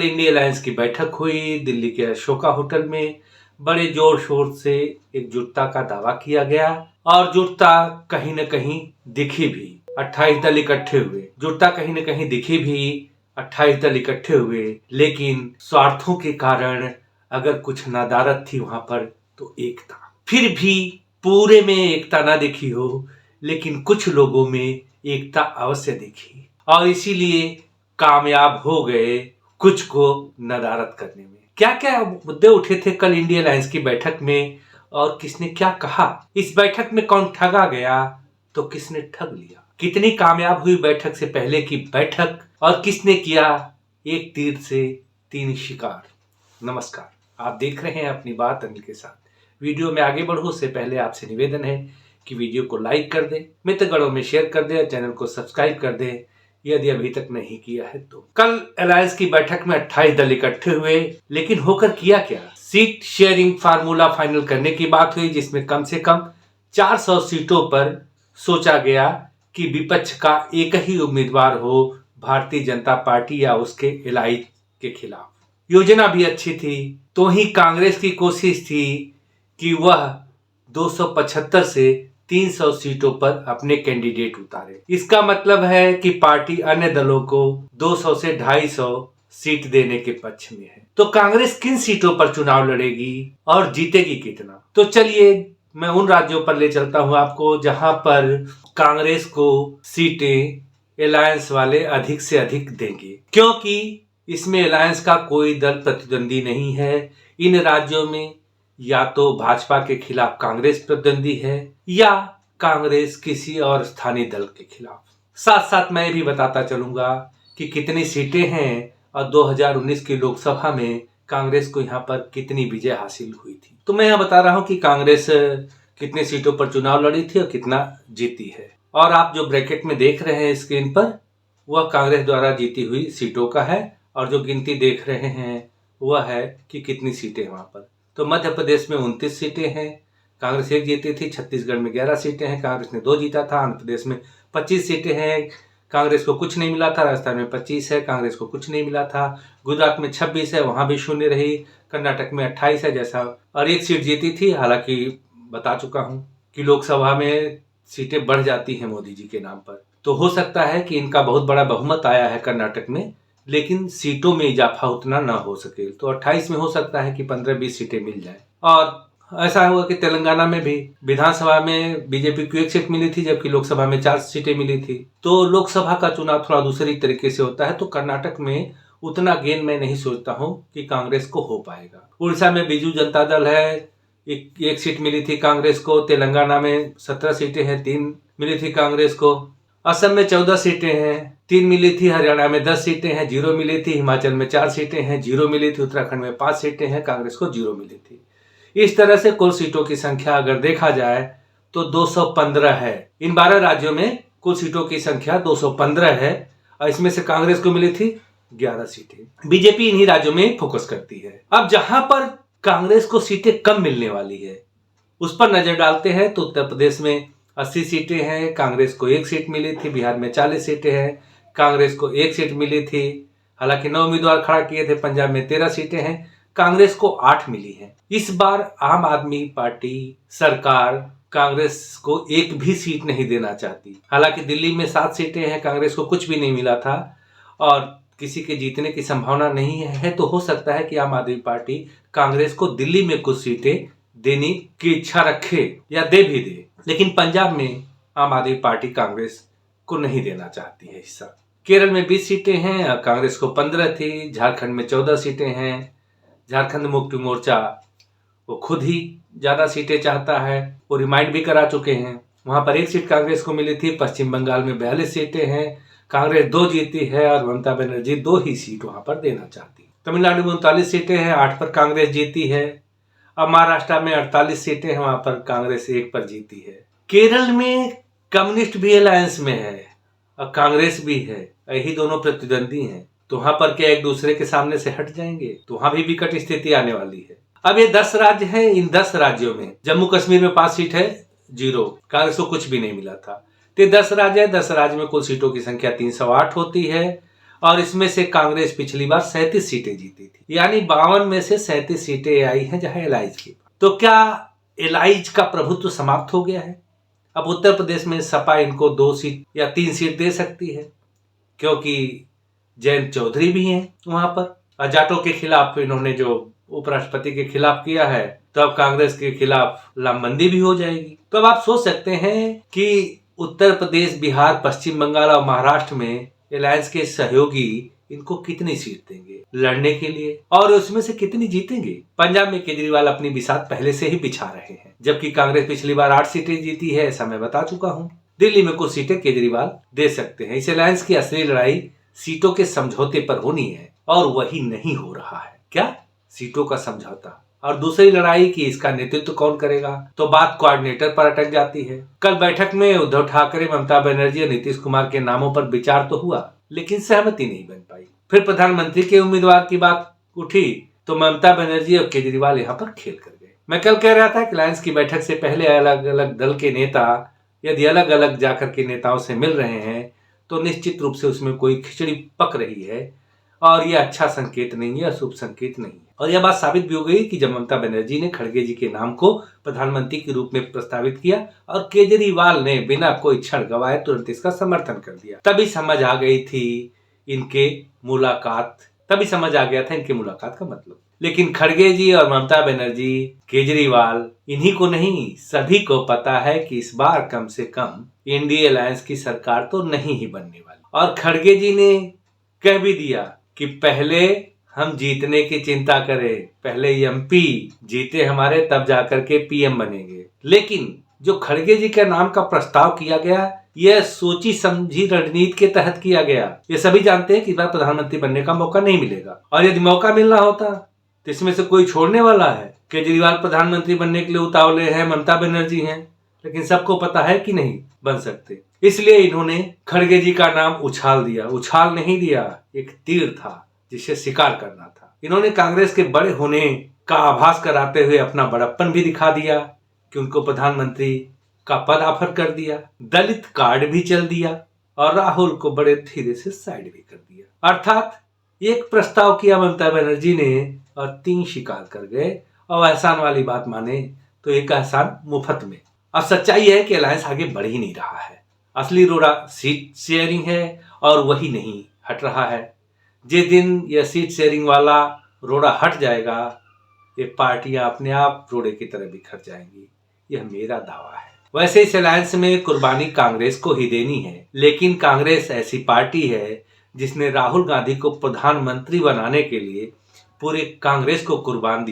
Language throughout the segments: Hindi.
इंडिया अलायंस की बैठक हुई दिल्ली के अशोका होटल में। बड़े जोर शोर से एकजुटता का दावा किया गया और जुटता कहीं न कहीं दिखी भी। 28 दल इकट्ठे हुए, जुटता कहीं न कहीं दिखी भी, 28 दल इकट्ठे हुए, लेकिन स्वार्थों के कारण अगर कुछ नदारद थी वहां पर तो एकता। फिर भी पूरे में एकता ना दिखी हो, लेकिन कुछ लोगों में एकता अवश्य दिखी और इसीलिए कामयाब हो गए कुछ को नदारद करने में। क्या क्या मुद्दे उठे थे कल इंडिया अलायंस की बैठक में और किसने क्या कहा? इस बैठक में कौन ठगा गया तो किसने ठग लिया? कितनी कामयाब हुई बैठक से पहले की बैठक और किसने किया एक तीर से 3 शिकार? नमस्कार, आप देख रहे हैं अपनी बात अनिल के साथ। वीडियो में आगे बढ़ो उससे पहले आपसे निवेदन है कि वीडियो को लाइक कर दें, मित्रगणों में शेयर कर दें और चैनल को सब्सक्राइब कर दें यदि अभी तक नहीं किया है तो। कल अलायंस की बैठक में 28 दल इकट्ठे हुए, लेकिन होकर किया क्या? सीट शेयरिंग फार्मूला फाइनल करने की बात हुई, जिसमें कम से कम 400 सीटों पर सोचा गया कि विपक्ष का एक ही उम्मीदवार हो भारतीय जनता पार्टी या उसके एलाई के खिलाफ। योजना भी अच्छी थी, तो ही कांग्रेस की कोशिश थी कि वह 275 से 300 सीटों पर अपने कैंडिडेट उतारे। इसका मतलब है कि पार्टी अन्य दलों को 200 से 250 सीट देने के पक्ष में है। तो कांग्रेस किन सीटों पर चुनाव लड़ेगी और जीतेगी कितना? तो चलिए मैं उन राज्यों पर ले चलता हूं आपको जहां पर कांग्रेस को सीटें अलायंस वाले अधिक से अधिक देंगे, क्योंकि इसमें अलायंस का कोई दल प्रतिद्वंदी नहीं है। इन राज्यों में या तो भाजपा के खिलाफ कांग्रेस प्रतिद्वंदी है या कांग्रेस किसी और स्थानीय दल के खिलाफ। साथ साथ मैं भी बताता चलूंगा कि कितनी सीटें हैं और 2019 की लोकसभा में कांग्रेस को यहाँ पर कितनी विजय हासिल हुई थी। तो मैं यहाँ बता रहा हूँ कि कांग्रेस कितनी सीटों पर चुनाव लड़ी थी और कितना जीती है। और आप जो ब्रैकेट में देख रहे हैं स्क्रीन पर, वह कांग्रेस द्वारा जीती हुई सीटों का है और जो गिनती देख रहे हैं वह है कि कितनी सीटें वहां पर। तो मध्य प्रदेश में 29 सीटें हैं, कांग्रेस 1 जीती थी। छत्तीसगढ़ में 11 सीटें हैं, कांग्रेस ने 2 जीता था। आंध्र प्रदेश में 25 सीटें हैं, कांग्रेस को कुछ नहीं मिला था। राजस्थान में 25 है, कांग्रेस को कुछ नहीं मिला था। गुजरात में 26 है, वहां भी शून्य रही। कर्नाटक में 28 है जैसा, और 1 सीट जीती थी। हालांकि बता चुका हूं कि लोकसभा में सीटें बढ़ जाती हैं मोदी जी के नाम पर, तो हो सकता है कि इनका बहुत बड़ा बहुमत आया है कर्नाटक में, लेकिन सीटों में इजाफा उतना ना हो सके। तो 28 में हो सकता है कि 15-20 सीटें मिल जाए। और ऐसा हुआ कि तेलंगाना में भी विधानसभा में बीजेपी को 1 सीट मिली थी, जबकि लोकसभा में 4 सीटें मिली थी। तो लोकसभा का चुनाव थोड़ा दूसरी तरीके से होता है। तो कर्नाटक में उतना गेन मैं नहीं सोचता हूँ कि कांग्रेस को हो पाएगा। उड़ीसा में बीजू जनता दल है, एक सीट मिली थी कांग्रेस को। तेलंगाना में 17 सीटें हैं, 3 मिली थी कांग्रेस को। असम में 14 सीटें हैं, 3 मिली थी। हरियाणा में 10 सीटें हैं, 0 मिली थी। हिमाचल में 4 सीटें हैं, 0 मिली थी। उत्तराखंड में 5 सीटें हैं, कांग्रेस को 0 मिली थी। इस तरह से कुल सीटों की संख्या अगर देखा जाए तो 215 है। इन 12 राज्यों में कुल सीटों की संख्या 215 है और इसमें से कांग्रेस को मिली थी 11 सीटें। बीजेपी इन्हीं राज्यों में फोकस करती है। अब जहां पर कांग्रेस को सीटें कम मिलने वाली है उस पर नजर डालते हैं तो उत्तर प्रदेश में 80 सीटें हैं, कांग्रेस को 1 सीट मिली थी। बिहार में 40 सीटें हैं, कांग्रेस को 1 सीट मिली थी। हालांकि 9 उम्मीदवार खड़ा किए थे। पंजाब में 13 सीटें हैं, कांग्रेस को 8 मिली हैं। इस बार आम आदमी पार्टी सरकार कांग्रेस को 1 भी सीट नहीं देना चाहती। हालांकि दिल्ली में 7 सीटें हैं, कांग्रेस को कुछ भी नहीं मिला था और किसी के जीतने की संभावना नहीं है। तो हो सकता है कि आम आदमी पार्टी कांग्रेस को दिल्ली में कुछ सीटें देने की इच्छा रखे या दे भी दे, लेकिन पंजाब में आम आदमी पार्टी कांग्रेस को नहीं देना चाहती है हिस्सा। केरल में 20 सीटें हैं, कांग्रेस को 15 थी। झारखंड में 14 सीटें हैं। झारखंड मुक्ति मोर्चा वो खुद ही ज्यादा सीटें चाहता है, वो रिमाइंड भी करा चुके हैं। वहां पर 1 सीट कांग्रेस को मिली थी। पश्चिम बंगाल में 42 सीटें हैं, कांग्रेस 2 जीती है और ममता बनर्जी 2 ही सीट वहां पर देना चाहती है। तमिलनाडु में 39 सीटें हैं, 8 पर कांग्रेस जीती है। अब महाराष्ट्र में 48 सीटें हैं, वहां पर कांग्रेस 1 पर जीती है। केरल में कम्युनिस्ट भी अलायंस में है और कांग्रेस भी है, यही दोनों प्रतिद्वंदी हैं। तो वहां पर क्या एक दूसरे के सामने से हट जाएंगे? तो वहां भी विकट स्थिति आने वाली है। अब ये 10 राज्य हैं, इन 10 राज्यों में जम्मू कश्मीर में 5 सीट है, 0, कांग्रेस को कुछ भी नहीं मिला था। तो 10 राज्य है, 10 राज्य में कुल सीटों की संख्या 308 होती है और इसमें से कांग्रेस पिछली बार 37 सीटें जीती थी, यानी 52 में से 37 सीटें आई हैं जहां एलाइज की। तो क्या एलाइज का प्रभुत्व समाप्त हो गया है? अब उत्तर प्रदेश में सपा इनको 2 सीट या 3 सीट दे सकती है, क्योंकि जयंत चौधरी भी हैं वहां पर। जाटों के खिलाफ इन्होंने जो उपराष्ट्रपति के खिलाफ किया है, तो अब कांग्रेस के खिलाफ लामबंदी भी हो जाएगी। तो अब आप सोच सकते हैं कि उत्तर प्रदेश, बिहार, पश्चिम बंगाल और महाराष्ट्र में अलायंस के सहयोगी इनको कितनी सीट देंगे लड़ने के लिए, और उसमें से कितनी जीतेंगे? पंजाब में केजरीवाल अपनी बिसात पहले से ही बिछा रहे हैं, जबकि कांग्रेस पिछली बार 8 सीटें जीती है, ऐसा मैं बता चुका हूँ। दिल्ली में कुछ सीटें केजरीवाल दे सकते हैं। इस अलायंस की असली लड़ाई सीटों के समझौते पर होनी है, और वही नहीं हो रहा है। क्या? सीटों का समझौता। और दूसरी लड़ाई की इसका नेतृत्व कौन करेगा, तो बात कोऑर्डिनेटर पर अटक जाती है। कल बैठक में उद्धव ठाकरे, ममता बनर्जी और नीतीश कुमार के नामों पर विचार तो हुआ, लेकिन सहमति नहीं बन पाई। फिर प्रधानमंत्री के उम्मीदवार की बात उठी तो ममता बनर्जी और केजरीवाल यहाँ पर खेल कर गए। मैं कल कह रहा था कि अलायंस की बैठक से पहले अलग अलग दल के नेता यदि अलग अलग जाकर के नेताओं से मिल रहे हैं, तो निश्चित रूप से उसमें कोई खिचड़ी पक रही है, और यह अच्छा संकेत नहीं है, शुभ संकेत नहीं है। और यह बात साबित भी हो गई कि जब ममता बनर्जी ने खड़गे जी के नाम को प्रधानमंत्री के रूप में प्रस्तावित किया और केजरीवाल ने बिना कोई क्षण गवाए तुरंत इसका समर्थन कर दिया, तभी समझ आ गया था इनके मुलाकात का मतलब। लेकिन खड़गे जी और ममता बनर्जी, केजरीवाल, इन्हीं को नहीं, सभी को पता है कि इस बार कम से कम इंडिया अलायंस की सरकार तो नहीं ही बनने वाली। और खड़गे जी ने कह भी दिया कि पहले हम जीतने की चिंता करें, पहले एमपी जीते हमारे, तब जाकर के पीएम बनेंगे। लेकिन जो खड़गे जी के नाम का प्रस्ताव किया गया, यह सोची समझी रणनीति के तहत किया गया। ये सभी जानते हैं कि इस बार प्रधानमंत्री बनने का मौका नहीं मिलेगा, और यदि मौका मिलना होता तो इसमें से कोई छोड़ने वाला है? केजरीवाल प्रधानमंत्री बनने के लिए उतावले हैं, ममता बनर्जी हैं, लेकिन सबको पता है कि नहीं बन सकते। इसलिए इन्होंने खड़गे जी का नाम उछाल दिया। उछाल नहीं दिया, एक तीर था जिसे शिकार करना था। इन्होंने कांग्रेस के बड़े होने का आभास कराते हुए अपना बड़प्पन भी दिखा दिया कि उनको प्रधानमंत्री का पद ऑफर कर दिया, दलित कार्ड भी चल दिया, और राहुल को बड़े धीरे से साइड भी कर दिया। अर्थात एक प्रस्ताव किया ममता बनर्जी ने और 3 शिकार कर गए। और एहसान वाली बात माने तो एक एहसान मुफ्त में। अब सच्चाई है कि अलायंस आगे बढ़ ही नहीं रहा है। असली रोड़ा सीट शेयरिंग है, और वही नहीं हट रहा है। जिस दिन यह सीट शेयरिंग वाला रोड़ा हट जाएगा, ये पार्टियां अपने आप रोड़े की तरह बिखर जाएंगी, यह मेरा दावा है। वैसे इस अलायंस में कुर्बानी कांग्रेस को ही देनी है, लेकिन कांग्रेस ऐसी पार्टी है जिसने राहुल गांधी को प्रधानमंत्री बनाने के लिए पूरे कांग्रेस को कुर्बान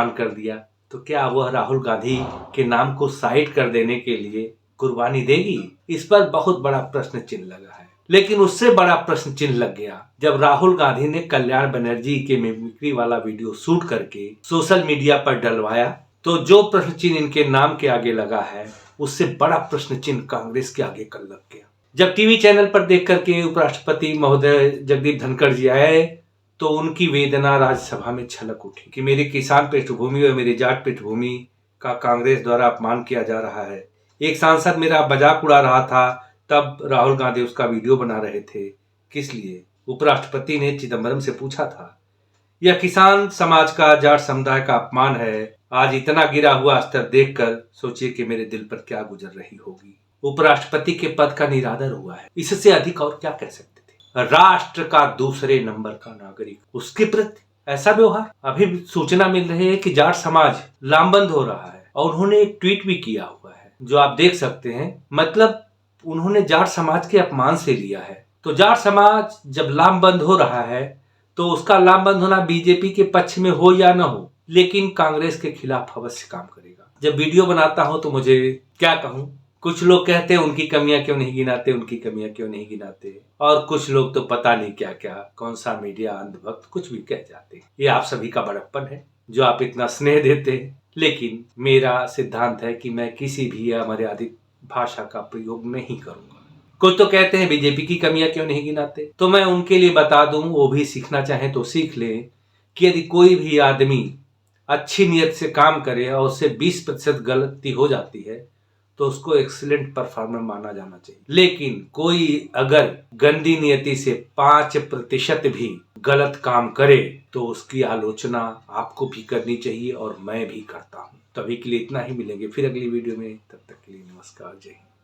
कर दिया। तो क्या वह राहुल गांधी के नाम को साइड कर देने के लिए कुर्बानी देगी? इस पर बहुत बड़ा प्रश्न चिन्ह लगा है। लेकिन उससे बड़ा प्रश्न चिन्ह लग गया जब राहुल गांधी ने कल्याण बनर्जी के मिमिक्री वाला वीडियो शूट करके सोशल मीडिया पर डलवाया। तो जो प्रश्न चिन्ह इनके नाम के आगे लगा है, उससे बड़ा प्रश्न चिन्ह कांग्रेस के आगे कल लग गया। जब टीवी चैनल पर देख करके उपराष्ट्रपति महोदय जगदीप धनखड़ जी आए, तो उनकी वेदना राज्यसभा में छलक उठी कि मेरी किसान पृष्ठभूमि और मेरी जाट पृष्ठभूमि का कांग्रेस द्वारा अपमान किया जा रहा है। एक सांसद मेरा मजाक उड़ा रहा था, तब राहुल गांधी उसका वीडियो बना रहे थे। किस लिए? उपराष्ट्रपति ने चिदंबरम से पूछा था। यह किसान समाज का, जाट समुदाय का अपमान है। आज इतना गिरा हुआ स्तर देखकर सोचिए कि मेरे दिल पर क्या गुजर रही होगी। उपराष्ट्रपति के पद का निरादर हुआ है, इससे अधिक और क्या कह सकते थे? राष्ट्र का दूसरे नंबर का नागरिक, उसके प्रति ऐसा व्यवहार। अभी सूचना मिल रही है कि जाट समाज लामबंद हो रहा है, और उन्होंने एक ट्वीट भी किया हुआ है जो आप देख सकते हैं। मतलब उन्होंने जाट समाज के अपमान से लिया है। तो जाट समाज जब लामबंद हो रहा है, तो उसका लामबंद होना बीजेपी के पक्ष में हो या न हो, लेकिन कांग्रेस के खिलाफ अवश्य काम करेगा। जब वीडियो बनाता हूं तो मुझे क्या कहूं, कुछ लोग कहते हैं उनकी कमियां क्यों नहीं गिनाते, और कुछ लोग तो पता नहीं क्या क्या, कौन सा मीडिया अंधभक्त कुछ भी कह जाते हैं। ये आप सभी का बड़प्पन है जो आप इतना स्नेह देते हैं। लेकिन मेरा सिद्धांत है कि मैं किसी भी अमर्यादित भाषा का प्रयोग नहीं करूंगा। कुछ तो कहते हैं बीजेपी की कमियां क्यों नहीं गिनाते, तो मैं उनके लिए बता दूं, वो भी सीखना चाहें तो सीख लें कि यदि कोई भी आदमी अच्छी नीयत से काम करे और उससे 20% गलती हो जाती है, तो उसको एक्सीलेंट परफॉर्मर माना जाना चाहिए। लेकिन कोई अगर गंदी नियति से 5% भी गलत काम करे तो उसकी आलोचना आपको भी करनी चाहिए और मैं भी करता हूँ। तो अभी के लिए इतना ही, मिलेंगे फिर अगली वीडियो में। तब तक के लिए नमस्कार, जय हिंद।